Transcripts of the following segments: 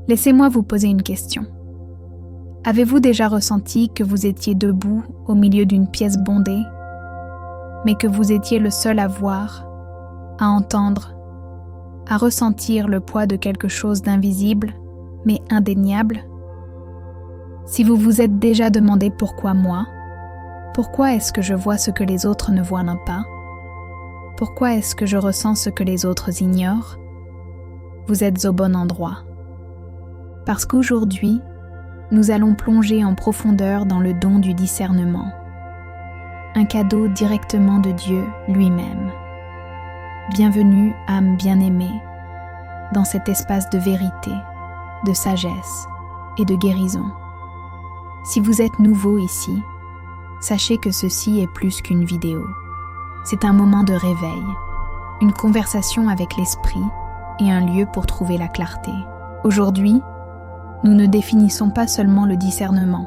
Laissez-moi vous poser une question. Avez-vous déjà ressenti que vous étiez debout au milieu d'une pièce bondée, mais que vous étiez le seul à voir, à entendre, à ressentir le poids de quelque chose d'invisible, mais indéniable? Si vous vous êtes déjà demandé pourquoi moi, pourquoi est-ce que je vois ce que les autres ne voient pas? Pourquoi est-ce que je ressens ce que les autres ignorent? Vous êtes au bon endroit. Parce qu'aujourd'hui, nous allons plonger en profondeur dans le don du discernement, un cadeau directement de Dieu lui-même. Bienvenue, âme bien-aimée, dans cet espace de vérité, de sagesse et de guérison. Si vous êtes nouveau ici, sachez que ceci est plus qu'une vidéo. C'est un moment de réveil, une conversation avec l'esprit et un lieu pour trouver la clarté. Aujourd'hui, nous ne définissons pas seulement le discernement.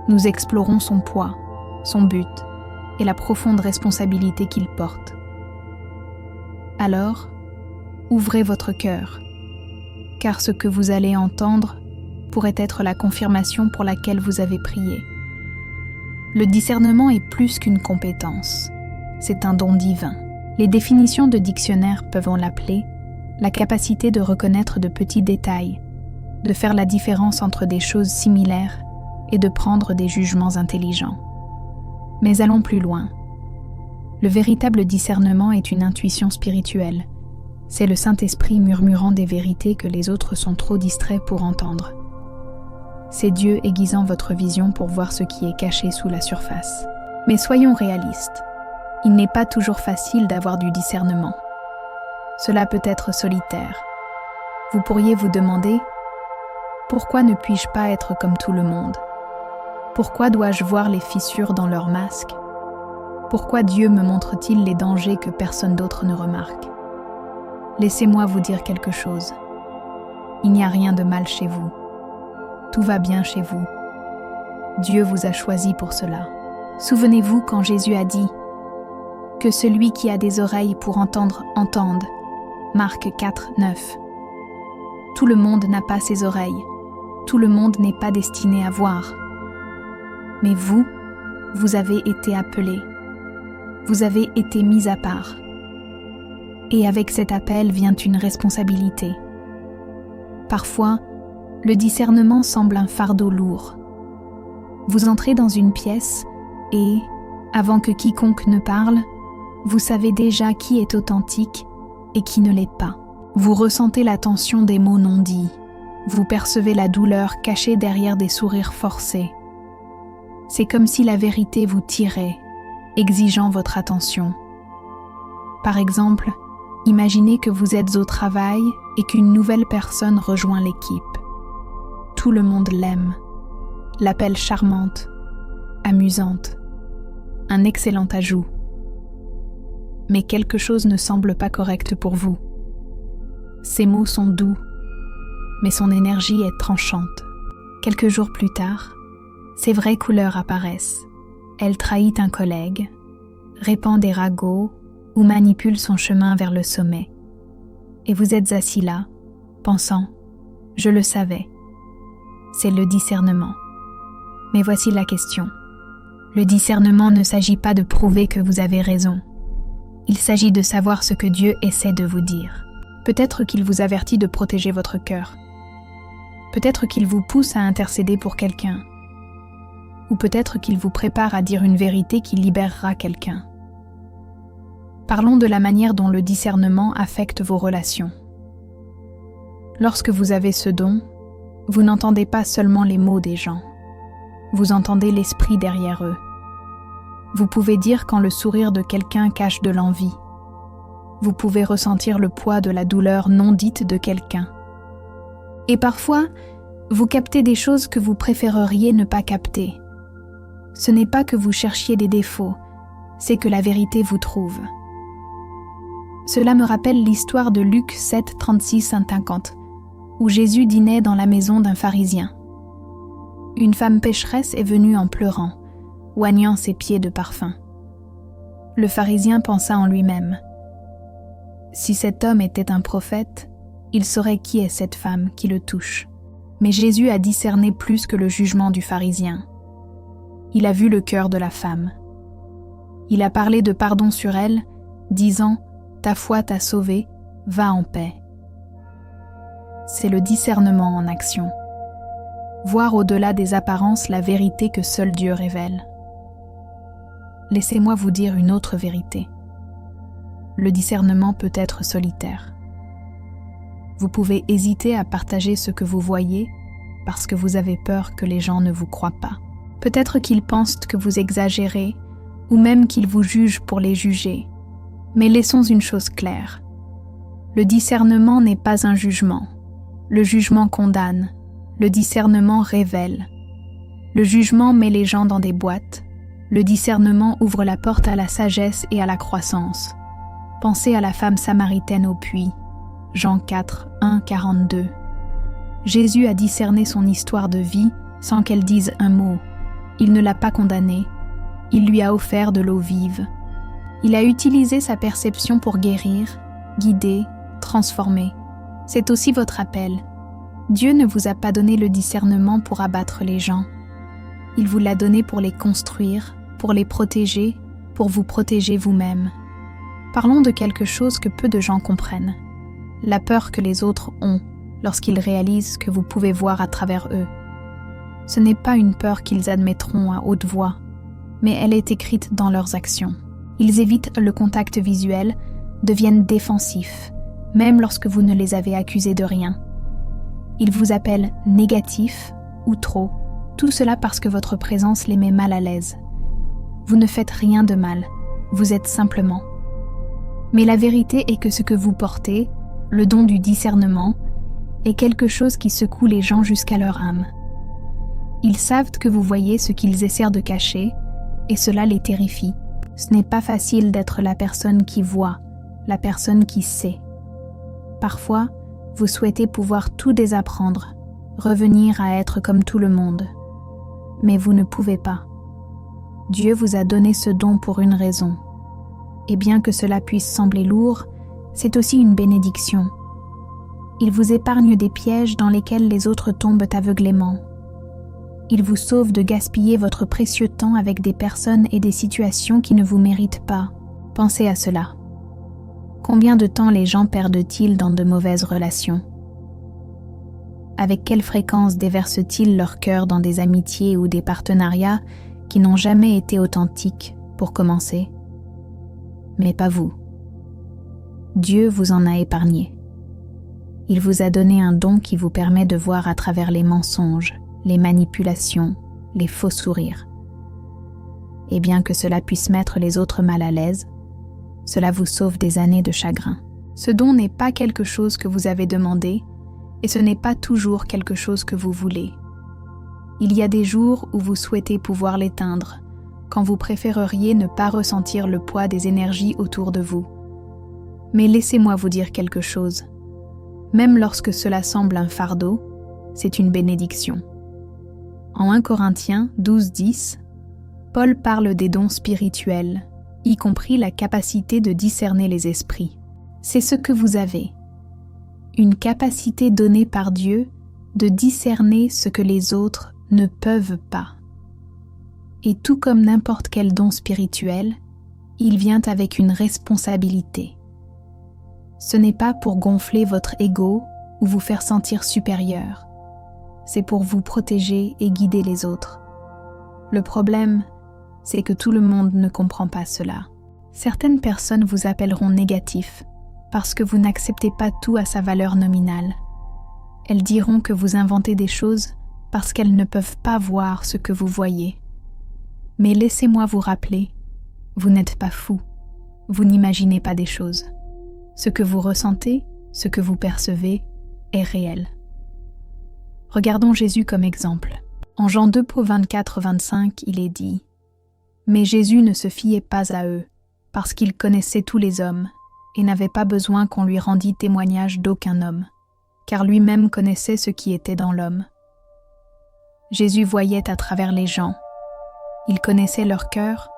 Nous explorons son poids, son but et la profonde responsabilité qu'il porte. Alors, ouvrez votre cœur, car ce que vous allez entendre pourrait être la confirmation pour laquelle vous avez prié. Le discernement est plus qu'une compétence, c'est un don divin. Les définitions de dictionnaire peuvent l'appeler la capacité de reconnaître de petits détails, de faire la différence entre des choses similaires et de prendre des jugements intelligents. Mais allons plus loin. Le véritable discernement est une intuition spirituelle. C'est le Saint-Esprit murmurant des vérités que les autres sont trop distraits pour entendre. C'est Dieu aiguisant votre vision pour voir ce qui est caché sous la surface. Mais soyons réalistes. Il n'est pas toujours facile d'avoir du discernement. Cela peut être solitaire. Vous pourriez vous demander: pourquoi ne puis-je pas être comme tout le monde? Pourquoi dois-je voir les fissures dans leur masque? Pourquoi Dieu me montre-t-il les dangers que personne d'autre ne remarque? Laissez-moi vous dire quelque chose. Il n'y a rien de mal chez vous. Tout va bien chez vous. Dieu vous a choisi pour cela. Souvenez-vous quand Jésus a dit « Que celui qui a des oreilles pour entendre, entende » Marc 4, 9. Tout le monde n'a pas ses oreilles. Tout le monde n'est pas destiné à voir. Mais vous, vous avez été appelés. Vous avez été mis à part. Et avec cet appel vient une responsabilité. Parfois, le discernement semble un fardeau lourd. Vous entrez dans une pièce et, avant que quiconque ne parle, vous savez déjà qui est authentique et qui ne l'est pas. Vous ressentez la tension des mots non dits. Vous percevez la douleur cachée derrière des sourires forcés. C'est comme si la vérité vous tirait, exigeant votre attention. Par exemple, imaginez que vous êtes au travail et qu'une nouvelle personne rejoint l'équipe. Tout le monde l'aime, l'appelle charmante, amusante, un excellent ajout. Mais quelque chose ne semble pas correct pour vous. Ses mots sont doux, mais son énergie est tranchante. Quelques jours plus tard, ses vraies couleurs apparaissent. Elle trahit un collègue, répand des ragots ou manipule son chemin vers le sommet. Et vous êtes assis là, pensant « Je le savais ». C'est le discernement. Mais voici la question. Le discernement ne s'agit pas de prouver que vous avez raison. Il s'agit de savoir ce que Dieu essaie de vous dire. Peut-être qu'il vous avertit de protéger votre cœur. Peut-être qu'il vous pousse à intercéder pour quelqu'un. Ou peut-être qu'il vous prépare à dire une vérité qui libérera quelqu'un. Parlons de la manière dont le discernement affecte vos relations. Lorsque vous avez ce don, vous n'entendez pas seulement les mots des gens. Vous entendez l'esprit derrière eux. Vous pouvez dire quand le sourire de quelqu'un cache de l'envie. Vous pouvez ressentir le poids de la douleur non dite de quelqu'un. Et parfois, vous captez des choses que vous préféreriez ne pas capter. Ce n'est pas que vous cherchiez des défauts, c'est que la vérité vous trouve. Cela me rappelle l'histoire de Luc 7, 36-50, où Jésus dînait dans la maison d'un pharisien. Une femme pécheresse est venue en pleurant, oignant ses pieds de parfum. Le pharisien pensa en lui-même: « Si cet homme était un prophète, il saurait qui est cette femme qui le touche. Mais Jésus a discerné plus que le jugement du pharisien. Il a vu le cœur de la femme. Il a parlé de pardon sur elle, disant « Ta foi t'a sauvée, va en paix ». C'est le discernement en action. Voir au-delà des apparences la vérité que seul Dieu révèle. Laissez-moi vous dire une autre vérité. Le discernement peut être solitaire. Vous pouvez hésiter à partager ce que vous voyez parce que vous avez peur que les gens ne vous croient pas. Peut-être qu'ils pensent que vous exagérez ou même qu'ils vous jugent pour les juger. Mais laissons une chose claire. Le discernement n'est pas un jugement. Le jugement condamne. Le discernement révèle. Le jugement met les gens dans des boîtes. Le discernement ouvre la porte à la sagesse et à la croissance. Pensez à la femme samaritaine au puits. Jean 4, 1, 42. Jésus a discerné son histoire de vie sans qu'elle dise un mot. Il ne l'a pas condamnée. Il lui a offert de l'eau vive. Il a utilisé sa perception pour guérir, guider, transformer. C'est aussi votre appel. Dieu ne vous a pas donné le discernement pour abattre les gens. Il vous l'a donné pour les construire, pour les protéger, pour vous protéger vous-même. Parlons de quelque chose que peu de gens comprennent. La peur que les autres ont lorsqu'ils réalisent que vous pouvez voir à travers eux. Ce n'est pas une peur qu'ils admettront à haute voix, mais elle est écrite dans leurs actions. Ils évitent le contact visuel, deviennent défensifs, même lorsque vous ne les avez accusés de rien. Ils vous appellent négatifs ou trop, tout cela parce que votre présence les met mal à l'aise. Vous ne faites rien de mal, vous êtes simplement. Mais la vérité est que ce que vous portez, le don du discernement, est quelque chose qui secoue les gens jusqu'à leur âme. Ils savent que vous voyez ce qu'ils essaient de cacher, et cela les terrifie. Ce n'est pas facile d'être la personne qui voit, la personne qui sait. Parfois, vous souhaitez pouvoir tout désapprendre, revenir à être comme tout le monde. Mais vous ne pouvez pas. Dieu vous a donné ce don pour une raison. Et bien que cela puisse sembler lourd, c'est aussi une bénédiction. Il vous épargne des pièges dans lesquels les autres tombent aveuglément. Il vous sauve de gaspiller votre précieux temps avec des personnes et des situations qui ne vous méritent pas. Pensez à cela. Combien de temps les gens perdent-ils dans de mauvaises relations? Avec quelle fréquence déversent-ils leur cœur dans des amitiés ou des partenariats qui n'ont jamais été authentiques, pour commencer? Mais pas vous. Dieu vous en a épargné. Il vous a donné un don qui vous permet de voir à travers les mensonges, les manipulations, les faux sourires. Et bien que cela puisse mettre les autres mal à l'aise, cela vous sauve des années de chagrin. Ce don n'est pas quelque chose que vous avez demandé, et ce n'est pas toujours quelque chose que vous voulez. Il y a des jours où vous souhaitez pouvoir l'éteindre, quand vous préféreriez ne pas ressentir le poids des énergies autour de vous. Mais laissez-moi vous dire quelque chose. Même lorsque cela semble un fardeau, c'est une bénédiction. En 1 Corinthiens 12:10, Paul parle des dons spirituels, y compris la capacité de discerner les esprits. C'est ce que vous avez. Une capacité donnée par Dieu de discerner ce que les autres ne peuvent pas. Et tout comme n'importe quel don spirituel, il vient avec une responsabilité. Ce n'est pas pour gonfler votre ego ou vous faire sentir supérieur. C'est pour vous protéger et guider les autres. Le problème, c'est que tout le monde ne comprend pas cela. Certaines personnes vous appelleront négatif parce que vous n'acceptez pas tout à sa valeur nominale. Elles diront que vous inventez des choses parce qu'elles ne peuvent pas voir ce que vous voyez. Mais laissez-moi vous rappeler, vous n'êtes pas fou, vous n'imaginez pas des choses. Ce que vous ressentez, ce que vous percevez, est réel. Regardons Jésus comme exemple. En Jean 2, 24-25, il est dit « Mais Jésus ne se fiait pas à eux, parce qu'il connaissait tous les hommes, et n'avait pas besoin qu'on lui rendît témoignage d'aucun homme, car lui-même connaissait ce qui était dans l'homme. Jésus voyait à travers les gens. Il connaissait leur cœur,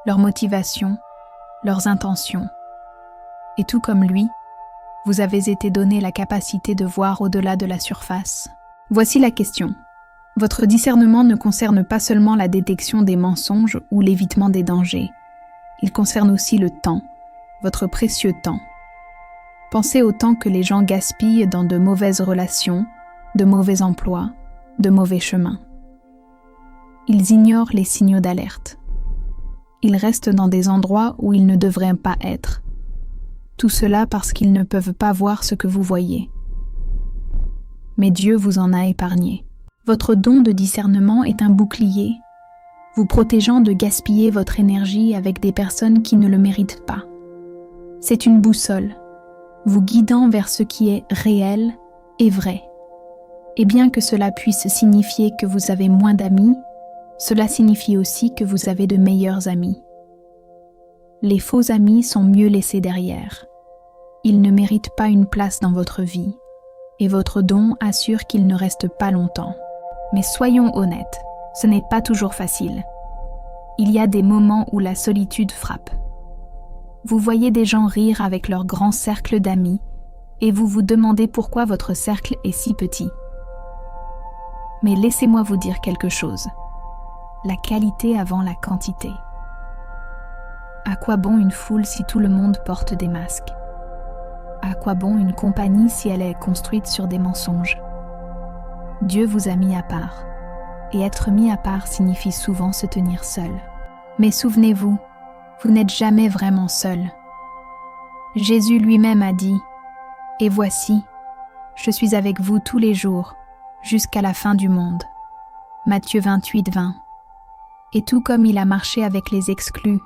leurs motivations, leurs intentions. Et tout comme lui, vous avez été donné la capacité de voir au-delà de la surface. Voici la question. Votre discernement ne concerne pas seulement la détection des mensonges ou l'évitement des dangers. Il concerne aussi le temps, votre précieux temps. Pensez au temps que les gens gaspillent dans de mauvaises relations, de mauvais emplois, de mauvais chemins. Ils ignorent les signaux d'alerte. Ils restent dans des endroits où ils ne devraient pas être. Tout cela parce qu'ils ne peuvent pas voir ce que vous voyez. Mais Dieu vous en a épargné. Votre don de discernement est un bouclier, vous protégeant de gaspiller votre énergie avec des personnes qui ne le méritent pas. C'est une boussole, vous guidant vers ce qui est réel et vrai. Et bien que cela puisse signifier que vous avez moins d'amis, cela signifie aussi que vous avez de meilleurs amis. Les faux amis sont mieux laissés derrière. Ils ne méritent pas une place dans votre vie, et votre don assure qu'ils ne restent pas longtemps. Mais soyons honnêtes, ce n'est pas toujours facile. Il y a des moments où la solitude frappe. Vous voyez des gens rire avec leur grand cercle d'amis, et vous vous demandez pourquoi votre cercle est si petit. Mais laissez-moi vous dire quelque chose. La qualité avant la quantité. À quoi bon une foule si tout le monde porte des masques? À quoi bon une compagnie si elle est construite sur des mensonges? Dieu vous a mis à part, et être mis à part signifie souvent se tenir seul. Mais souvenez-vous, vous n'êtes jamais vraiment seul. Jésus lui-même a dit « Et voici, je suis avec vous tous les jours, jusqu'à la fin du monde. » Matthieu 28, 20. Et tout comme il a marché avec les exclus,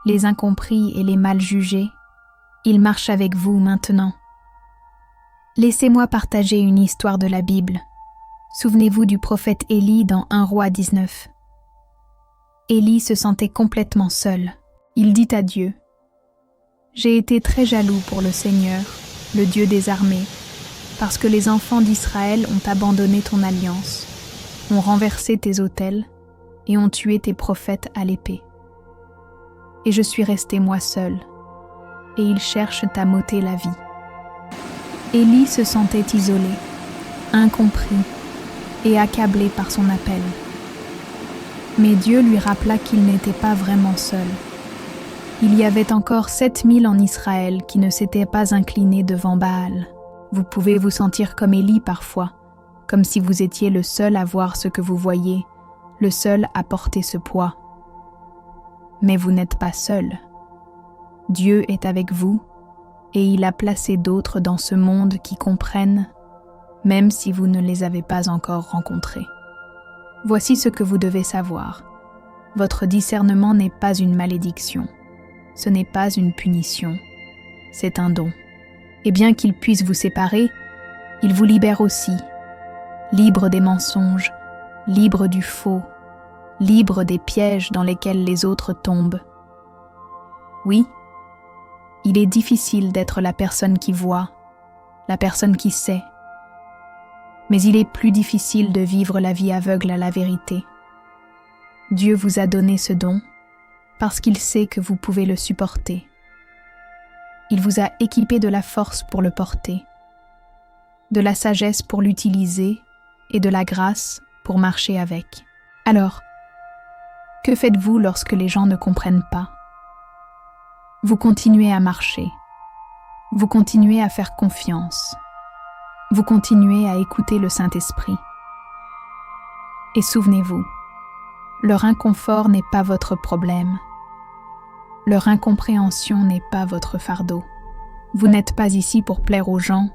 les incompris et les mal jugés, il marche avec vous maintenant. Laissez-moi partager une histoire de la Bible. Souvenez-vous du prophète Élie dans 1 Roi 19. Élie se sentait complètement seul. Il dit à Dieu « J'ai été très jaloux pour le Seigneur, le Dieu des armées, parce que les enfants d'Israël ont abandonné ton alliance, ont renversé tes autels et ont tué tes prophètes à l'épée. Et je suis resté moi seul, et ils cherchent à m'ôter la vie. » Élie se sentait isolé, incompris et accablé par son appel. Mais Dieu lui rappela qu'il n'était pas vraiment seul. Il y avait encore 7000 en Israël qui ne s'étaient pas inclinés devant Baal. Vous pouvez vous sentir comme Élie parfois, comme si vous étiez le seul à voir ce que vous voyez, le seul à porter ce poids. Mais vous n'êtes pas seul. Dieu est avec vous et il a placé d'autres dans ce monde qui comprennent, même si vous ne les avez pas encore rencontrés. Voici ce que vous devez savoir. Votre discernement n'est pas une malédiction. Ce n'est pas une punition. C'est un don. Et bien qu'il puisse vous séparer, il vous libère aussi. Libre des mensonges, libre du faux, libre des pièges dans lesquels les autres tombent. Oui, il est difficile d'être la personne qui voit, la personne qui sait. Mais il est plus difficile de vivre la vie aveugle à la vérité. Dieu vous a donné ce don parce qu'il sait que vous pouvez le supporter. Il vous a équipé de la force pour le porter, de la sagesse pour l'utiliser et de la grâce pour marcher avec. Alors, que faites-vous lorsque les gens ne comprennent pas? Vous continuez à marcher, vous continuez à faire confiance, vous continuez à écouter le Saint-Esprit. Et souvenez-vous, leur inconfort n'est pas votre problème. Leur incompréhension n'est pas votre fardeau. Vous n'êtes pas ici pour plaire aux gens,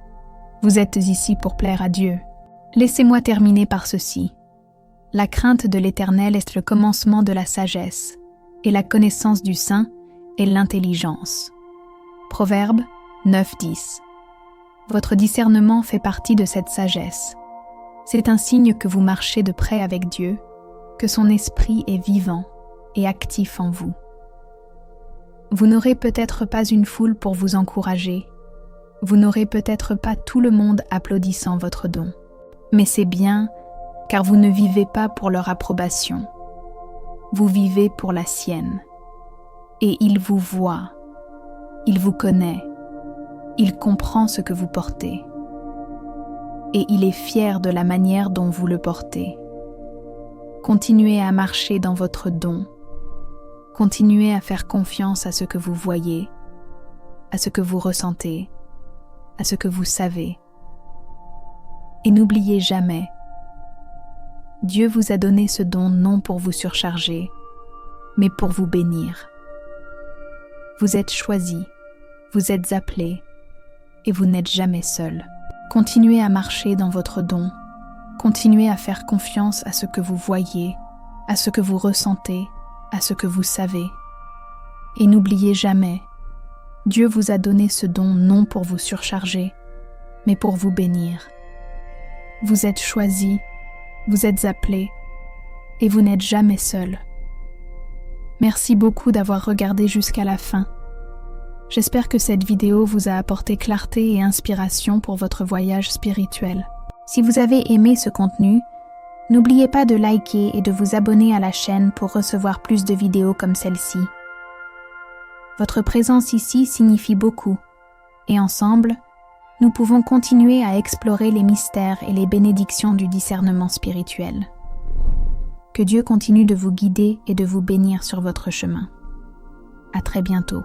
vous êtes ici pour plaire à Dieu. Laissez-moi terminer par ceci. La crainte de l'Éternel est le commencement de la sagesse, et la connaissance du Saint est l'intelligence. Proverbe 9:10. Votre discernement fait partie de cette sagesse. C'est un signe que vous marchez de près avec Dieu, que son esprit est vivant et actif en vous. Vous n'aurez peut-être pas une foule pour vous encourager, vous n'aurez peut-être pas tout le monde applaudissant votre don, mais c'est bien car vous ne vivez pas pour leur approbation, vous vivez pour la sienne. Et il vous voit, il vous connaît, Il comprend ce que vous portez et il est fier de la manière dont vous le portez. Continuez à marcher dans votre don. Continuez à faire confiance à ce que vous voyez, à ce que vous ressentez, à ce que vous savez. Et n'oubliez jamais, Dieu vous a donné ce don non pour vous surcharger, mais pour vous bénir. Vous êtes choisi, vous êtes appelé, et vous n'êtes jamais seul. Continuez à marcher dans votre don. Continuez à faire confiance à ce que vous voyez, à ce que vous ressentez, à ce que vous savez. Et n'oubliez jamais, Dieu vous a donné ce don non pour vous surcharger, mais pour vous bénir. Vous êtes choisi, vous êtes appelé, et vous n'êtes jamais seul. Merci beaucoup d'avoir regardé jusqu'à la fin. J'espère que cette vidéo vous a apporté clarté et inspiration pour votre voyage spirituel. Si vous avez aimé ce contenu, n'oubliez pas de liker et de vous abonner à la chaîne pour recevoir plus de vidéos comme celle-ci. Votre présence ici signifie beaucoup, et ensemble, nous pouvons continuer à explorer les mystères et les bénédictions du discernement spirituel. Que Dieu continue de vous guider et de vous bénir sur votre chemin. À très bientôt.